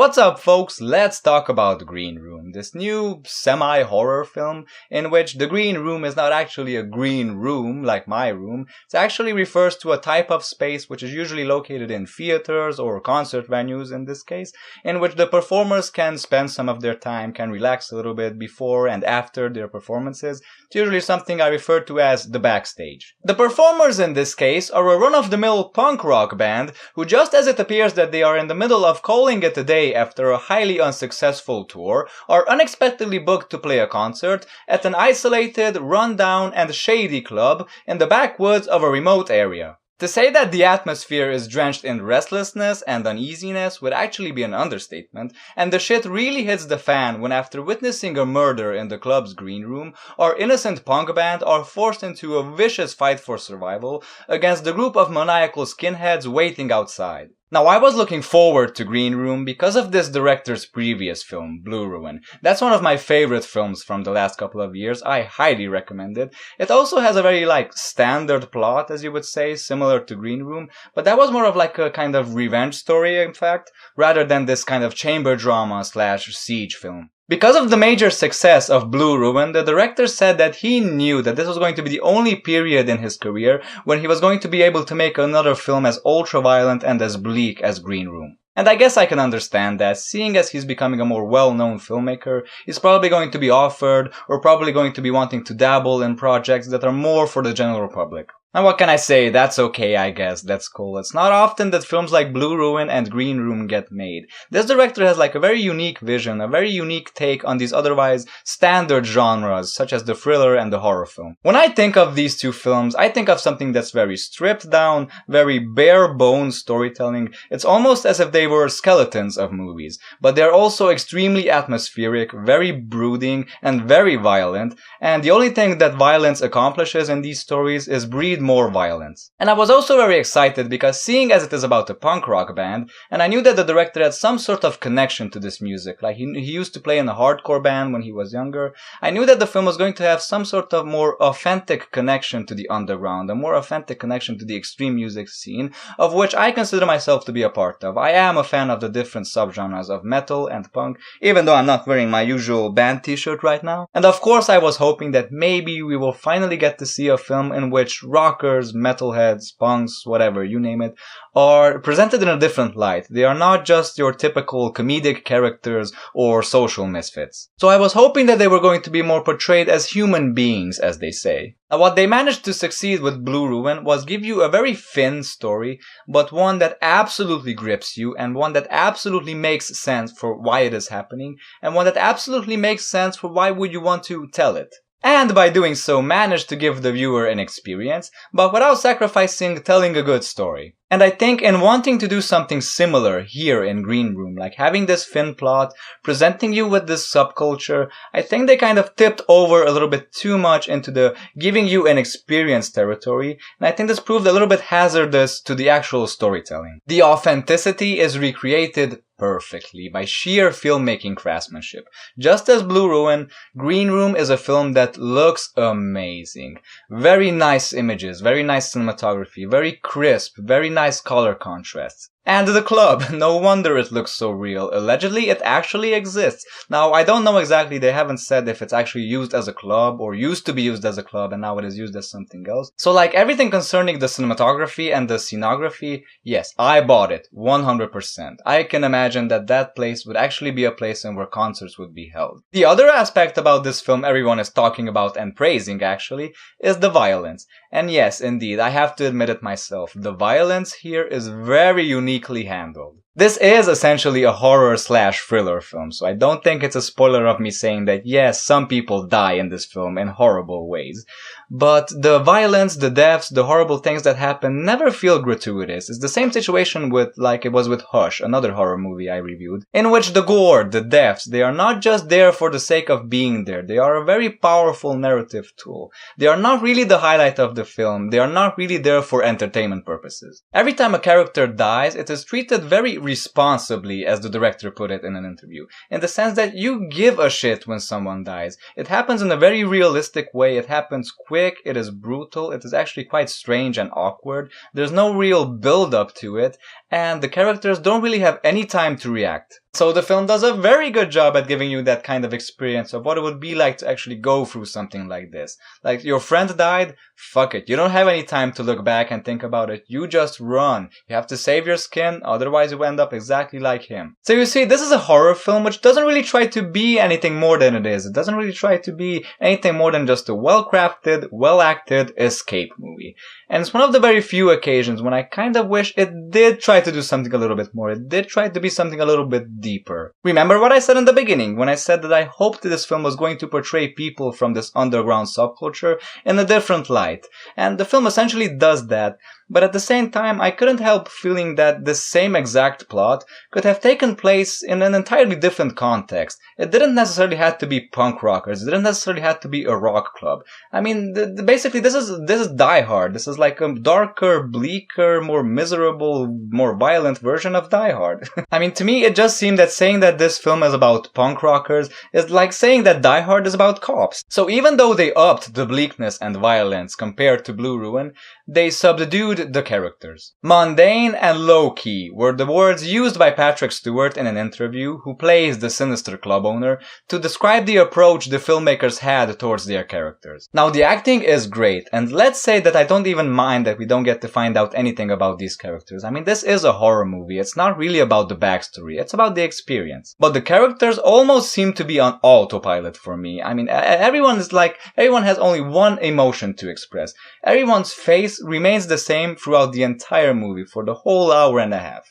What's up, folks? Let's talk about Green Room, this new semi-horror film in which the Green Room is not actually a green room like my room. It actually refers to a type of space which is usually located in theaters or concert venues in this case, in which the performers can spend some of their time, can relax a little bit before and after their performances. It's usually something I refer to as the backstage. The performers in this case are a run-of-the-mill punk rock band who, just as it appears that they are in the middle of calling it a day after a highly unsuccessful tour, are unexpectedly booked to play a concert at an isolated, run-down and shady club in the backwoods of a remote area. To say that the atmosphere is drenched in restlessness and uneasiness would actually be an understatement, and the shit really hits the fan when, after witnessing a murder in the club's green room, our innocent punk band are forced into a vicious fight for survival against the group of maniacal skinheads waiting outside. Now, I was looking forward to Green Room because of this director's previous film, Blue Ruin. That's one of my favorite films from the last couple of years. I highly recommend it. It also has a very, standard plot, as you would say, similar to Green Room, but that was more of a kind of revenge story, in fact, rather than this kind of chamber drama / siege film. Because of the major success of Blue Ruin, the director said that he knew that this was going to be the only period in his career when he was going to be able to make another film as ultra-violent and as bleak as Green Room. And I guess I can understand that, seeing as he's becoming a more well-known filmmaker, he's probably going to be offered, or probably going to be wanting to dabble in projects that are more for the general public. And what can I say? That's okay, I guess. That's cool. It's not often that films like Blue Ruin and Green Room get made. This director has a very unique vision, a very unique take on these otherwise standard genres, such as the thriller and the horror film. When I think of these two films, I think of something that's very stripped down, very bare-bones storytelling. It's almost as if they were skeletons of movies, but they're also extremely atmospheric, very brooding, and very violent, and the only thing that violence accomplishes in these stories is breed more violence. And I was also very excited because, seeing as it is about a punk rock band, and I knew that the director had some sort of connection to this music, he used to play in a hardcore band when he was younger, I knew that the film was going to have some sort of more authentic connection to the underground, a more authentic connection to the extreme music scene, of which I consider myself to be a part of. I am a fan of the different subgenres of metal and punk, even though I'm not wearing my usual band t-shirt right now. And of course I was hoping that maybe we will finally get to see a film in which rockers, metalheads, punks, whatever, you name it, are presented in a different light. They are not just your typical comedic characters or social misfits. So I was hoping that they were going to be more portrayed as human beings, as they say. Now, what they managed to succeed with Blue Ruin was give you a very thin story, but one that absolutely grips you, and one that absolutely makes sense for why it is happening, and one that absolutely makes sense for why would you want to tell it. And by doing so managed to give the viewer an experience, but without sacrificing telling a good story. And I think in wanting to do something similar here in Green Room, having this thin plot, presenting you with this subculture, I think they kind of tipped over a little bit too much into the giving you an experience territory, and I think this proved a little bit hazardous to the actual storytelling. The authenticity is recreated perfectly by sheer filmmaking craftsmanship. Just as Blue Ruin, Green Room is a film that looks amazing. Very nice images, very nice cinematography, very crisp, very nice color contrasts. And the club, no wonder it looks so real. Allegedly, it actually exists. Now, I don't know exactly, they haven't said if it's actually used as a club or used to be used as a club and now it is used as something else. So everything concerning the cinematography and the scenography, yes, I bought it, 100%. I can imagine that that place would actually be a place in where concerts would be held. The other aspect about this film everyone is talking about and praising actually is the violence. And yes, indeed, I have to admit it myself, the violence here is very uniquely handled. This is essentially a horror / thriller film, so I don't think it's a spoiler of me saying that yes, some people die in this film in horrible ways. But the violence, the deaths, the horrible things that happen never feel gratuitous. It's the same situation with, it was with Hush, another horror movie I reviewed, in which the gore, the deaths, they are not just there for the sake of being there. They are a very powerful narrative tool. They are not really the highlight of the film. They are not really there for entertainment purposes. Every time a character dies, it is treated very responsibly, as the director put it in an interview, in the sense that you give a shit when someone dies. It happens in a very realistic way. It happens quick, it is brutal, it is actually quite strange and awkward. There's no real build up to it, and the characters don't really have any time to react. So the film does a very good job at giving you that kind of experience of what it would be like to actually go through something like this. Like, your friend died, fuck it. You don't have any time to look back and think about it. You just run. You have to save your skin, otherwise you end up exactly like him. So you see, this is a horror film which doesn't really try to be anything more than it is. It doesn't really try to be anything more than just a well-crafted, well-acted escape movie. And it's one of the very few occasions when I kind of wish it did try to do something a little bit more. It did try to be something a little bit deeper. Remember what I said in the beginning when I said that I hoped that this film was going to portray people from this underground subculture in a different light. And the film essentially does that. But at the same time, I couldn't help feeling that this same exact plot could have taken place in an entirely different context. It didn't necessarily have to be punk rockers. It didn't necessarily have to be a rock club. I mean, basically, this is Die Hard. This is like a darker, bleaker, more miserable, more violent version of Die Hard. I mean, to me, it just seemed that saying that this film is about punk rockers is like saying that Die Hard is about cops. So even though they upped the bleakness and violence compared to Blue Ruin, they subdued the characters. Mundane and low-key were the words used by Patrick Stewart in an interview, who plays the sinister club owner, to describe the approach the filmmakers had towards their characters. Now, the acting is great, and let's say that I don't even mind that we don't get to find out anything about these characters. I mean, this is a horror movie. It's not really about the backstory. It's about the experience. But the characters almost seem to be on autopilot for me. I mean, everyone has only one emotion to express. Everyone's face remains the same throughout the entire movie for the whole hour and a half.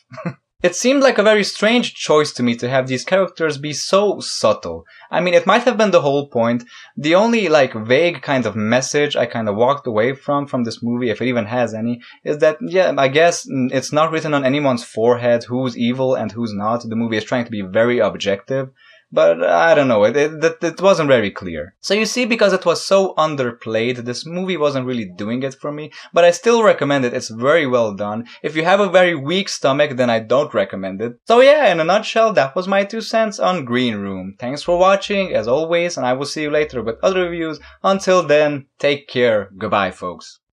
It seemed like a very strange choice to me to have these characters be so subtle. I mean, it might have been the whole point. The only, vague kind of message I kind of walked away from this movie, if it even has any, is that, yeah, I guess it's not written on anyone's forehead who's evil and who's not. The movie is trying to be very objective. But I don't know, it wasn't very clear. So you see, because it was so underplayed, this movie wasn't really doing it for me, but I still recommend it. It's very well done. If you have a very weak stomach, then I don't recommend it. So yeah, in a nutshell, that was my 2 cents on Green Room. Thanks for watching, as always, and I will see you later with other reviews. Until then, take care. Goodbye, folks.